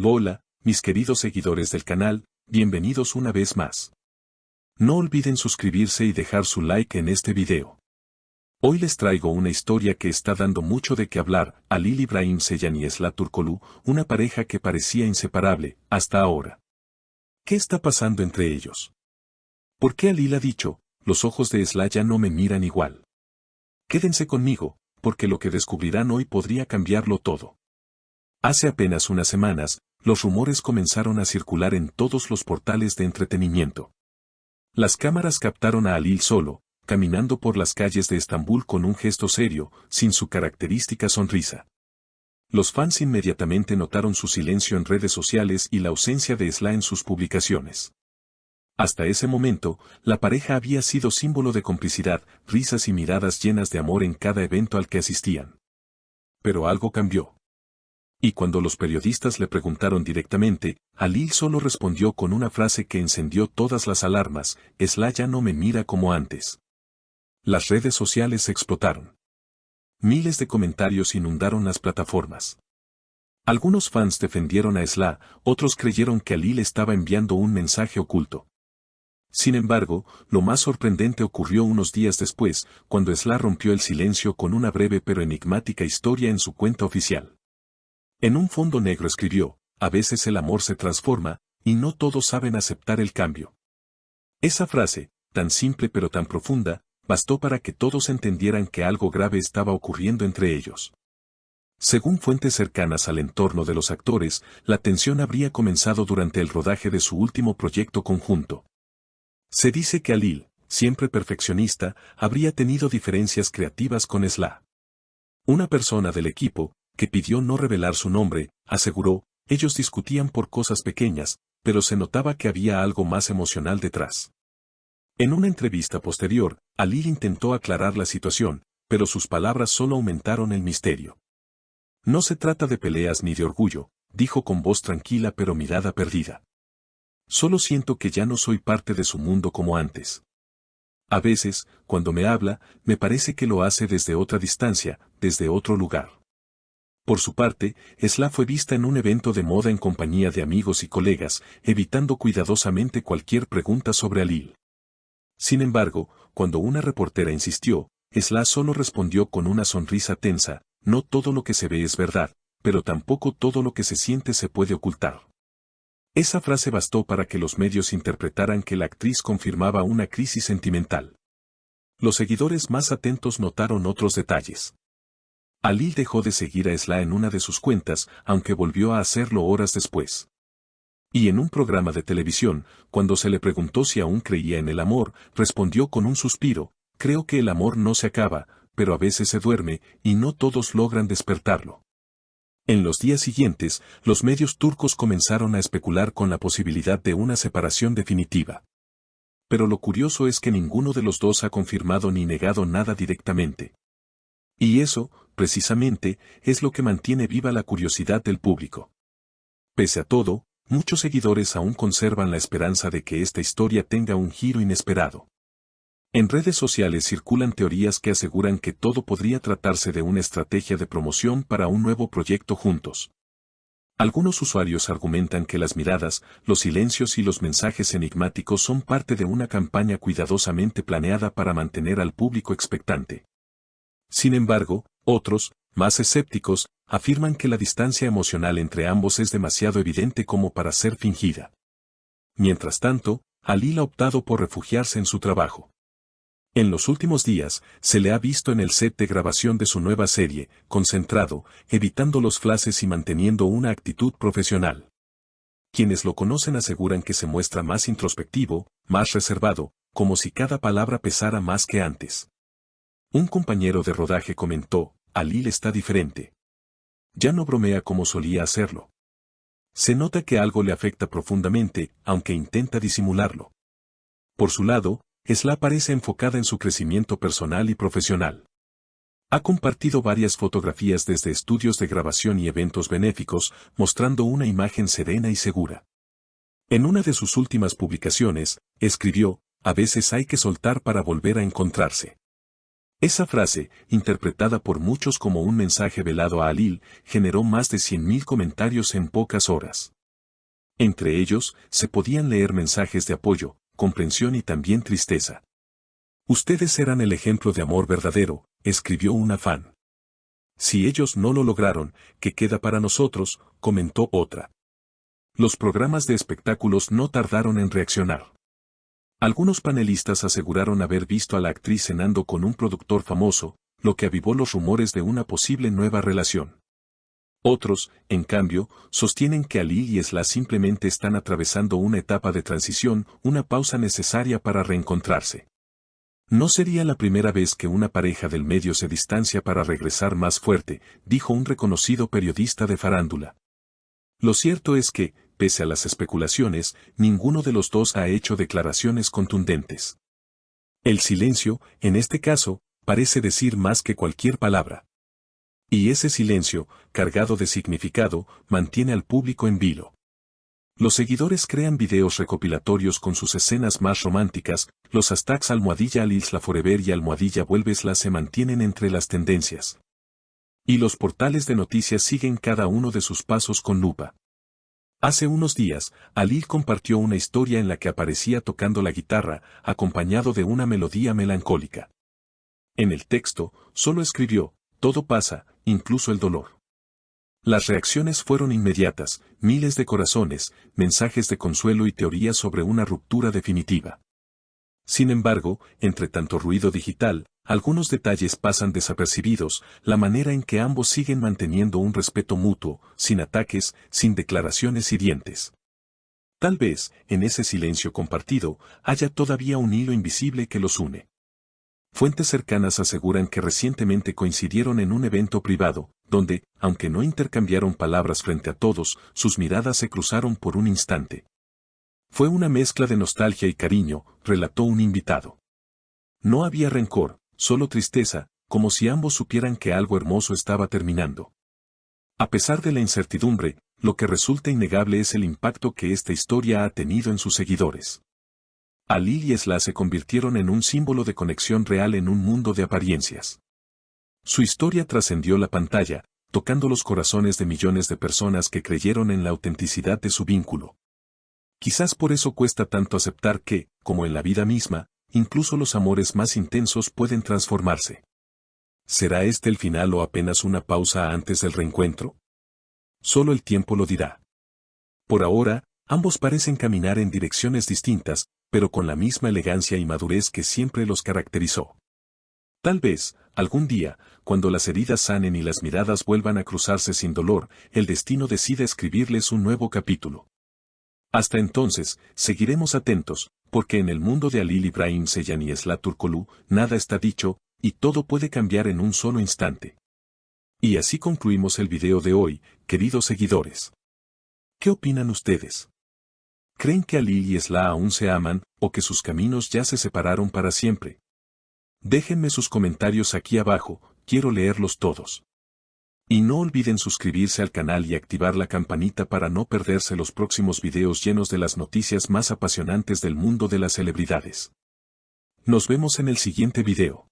Hola, mis queridos seguidores del canal, bienvenidos una vez más. No olviden suscribirse y dejar su like en este video. Hoy les traigo una historia que está dando mucho de qué hablar, Halil İbrahim Ceylan y Esla Turkoglu, una pareja que parecía inseparable, hasta ahora. ¿Qué está pasando entre ellos? ¿Por qué Halil ha dicho, los ojos de Esla ya no me miran igual? Quédense conmigo, porque lo que descubrirán hoy podría cambiarlo todo. Hace apenas unas semanas, los rumores comenzaron a circular en todos los portales de entretenimiento. Las cámaras captaron a Halil solo, caminando por las calles de Estambul con un gesto serio, sin su característica sonrisa. Los fans inmediatamente notaron su silencio en redes sociales y la ausencia de Esla en sus publicaciones. Hasta ese momento, la pareja había sido símbolo de complicidad, risas y miradas llenas de amor en cada evento al que asistían. Pero algo cambió. Y cuando los periodistas le preguntaron directamente, Halil solo respondió con una frase que encendió todas las alarmas: Esla ya no me mira como antes. Las redes sociales explotaron. Miles de comentarios inundaron las plataformas. Algunos fans defendieron a Esla, otros creyeron que Halil estaba enviando un mensaje oculto. Sin embargo, lo más sorprendente ocurrió unos días después, cuando Esla rompió el silencio con una breve pero enigmática historia en su cuenta oficial. En un fondo negro escribió: a veces el amor se transforma, y no todos saben aceptar el cambio. Esa frase, tan simple pero tan profunda, bastó para que todos entendieran que algo grave estaba ocurriendo entre ellos. Según fuentes cercanas al entorno de los actores, la tensión habría comenzado durante el rodaje de su último proyecto conjunto. Se dice que Halil, siempre perfeccionista, habría tenido diferencias creativas con Esla. Una persona del equipo, que pidió no revelar su nombre, aseguró, ellos discutían por cosas pequeñas, pero se notaba que había algo más emocional detrás. En una entrevista posterior, Halil intentó aclarar la situación, pero sus palabras solo aumentaron el misterio. No se trata de peleas ni de orgullo, dijo con voz tranquila pero mirada perdida. Solo siento que ya no soy parte de su mundo como antes. A veces, cuando me habla, me parece que lo hace desde otra distancia, desde otro lugar. Por su parte, Esla fue vista en un evento de moda en compañía de amigos y colegas, evitando cuidadosamente cualquier pregunta sobre Halil. Sin embargo, cuando una reportera insistió, Esla solo respondió con una sonrisa tensa: no todo lo que se ve es verdad, pero tampoco todo lo que se siente se puede ocultar. Esa frase bastó para que los medios interpretaran que la actriz confirmaba una crisis sentimental. Los seguidores más atentos notaron otros detalles. Halil dejó de seguir a Esla en una de sus cuentas, aunque volvió a hacerlo horas después. Y en un programa de televisión, cuando se le preguntó si aún creía en el amor, respondió con un suspiro: creo que el amor no se acaba, pero a veces se duerme, y no todos logran despertarlo. En los días siguientes, los medios turcos comenzaron a especular con la posibilidad de una separación definitiva. Pero lo curioso es que ninguno de los dos ha confirmado ni negado nada directamente. Y eso, precisamente, es lo que mantiene viva la curiosidad del público. Pese a todo, muchos seguidores aún conservan la esperanza de que esta historia tenga un giro inesperado. En redes sociales circulan teorías que aseguran que todo podría tratarse de una estrategia de promoción para un nuevo proyecto juntos. Algunos usuarios argumentan que las miradas, los silencios y los mensajes enigmáticos son parte de una campaña cuidadosamente planeada para mantener al público expectante. Sin embargo, otros, más escépticos, afirman que la distancia emocional entre ambos es demasiado evidente como para ser fingida. Mientras tanto, Halil ha optado por refugiarse en su trabajo. En los últimos días, se le ha visto en el set de grabación de su nueva serie, concentrado, evitando los flashes y manteniendo una actitud profesional. Quienes lo conocen aseguran que se muestra más introspectivo, más reservado, como si cada palabra pesara más que antes. Un compañero de rodaje comentó: Halil está diferente. Ya no bromea como solía hacerlo. Se nota que algo le afecta profundamente, aunque intenta disimularlo. Por su lado, Esla parece enfocada en su crecimiento personal y profesional. Ha compartido varias fotografías desde estudios de grabación y eventos benéficos, mostrando una imagen serena y segura. En una de sus últimas publicaciones, escribió: a veces hay que soltar para volver a encontrarse. Esa frase, interpretada por muchos como un mensaje velado a Alil, generó más de 100.000 comentarios en pocas horas. Entre ellos, se podían leer mensajes de apoyo, comprensión y también tristeza. Ustedes eran el ejemplo de amor verdadero, escribió una fan. Si ellos no lo lograron, ¿qué queda para nosotros?, comentó otra. Los programas de espectáculos no tardaron en reaccionar. Algunos panelistas aseguraron haber visto a la actriz cenando con un productor famoso, lo que avivó los rumores de una posible nueva relación. Otros, en cambio, sostienen que Alil y Esla simplemente están atravesando una etapa de transición, una pausa necesaria para reencontrarse. No sería la primera vez que una pareja del medio se distancia para regresar más fuerte, dijo un reconocido periodista de farándula. Lo cierto es que, pese a las especulaciones, ninguno de los dos ha hecho declaraciones contundentes. El silencio, en este caso, parece decir más que cualquier palabra. Y ese silencio, cargado de significado, mantiene al público en vilo. Los seguidores crean videos recopilatorios con sus escenas más románticas, los hashtags #AlilIsla Forever y #VuelveEsla se mantienen entre las tendencias. Y los portales de noticias siguen cada uno de sus pasos con lupa. Hace unos días, Alil compartió una historia en la que aparecía tocando la guitarra, acompañado de una melodía melancólica. En el texto, solo escribió, "Todo pasa, incluso el dolor". Las reacciones fueron inmediatas, miles de corazones, mensajes de consuelo y teorías sobre una ruptura definitiva. Sin embargo, entre tanto ruido digital, algunos detalles pasan desapercibidos, la manera en que ambos siguen manteniendo un respeto mutuo, sin ataques, sin declaraciones hirientes. Tal vez, en ese silencio compartido, haya todavía un hilo invisible que los une. Fuentes cercanas aseguran que recientemente coincidieron en un evento privado, donde, aunque no intercambiaron palabras frente a todos, sus miradas se cruzaron por un instante. Fue una mezcla de nostalgia y cariño, relató un invitado. No había rencor, solo tristeza, como si ambos supieran que algo hermoso estaba terminando. A pesar de la incertidumbre, lo que resulta innegable es el impacto que esta historia ha tenido en sus seguidores. Alil y Esla se convirtieron en un símbolo de conexión real en un mundo de apariencias. Su historia trascendió la pantalla, tocando los corazones de millones de personas que creyeron en la autenticidad de su vínculo. Quizás por eso cuesta tanto aceptar que, como en la vida misma, incluso los amores más intensos pueden transformarse. ¿Será este el final o apenas una pausa antes del reencuentro? Solo el tiempo lo dirá. Por ahora, ambos parecen caminar en direcciones distintas, pero con la misma elegancia y madurez que siempre los caracterizó. Tal vez, algún día, cuando las heridas sanen y las miradas vuelvan a cruzarse sin dolor, el destino decida escribirles un nuevo capítulo. Hasta entonces, seguiremos atentos, porque en el mundo de Alil Ibrahim Ceylan y Esla Turkoglu, nada está dicho, y todo puede cambiar en un solo instante. Y así concluimos el video de hoy, queridos seguidores. ¿Qué opinan ustedes? ¿Creen que Alil y Esla aún se aman, o que sus caminos ya se separaron para siempre? Déjenme sus comentarios aquí abajo, quiero leerlos todos. Y no olviden suscribirse al canal y activar la campanita para no perderse los próximos videos llenos de las noticias más apasionantes del mundo de las celebridades. Nos vemos en el siguiente video.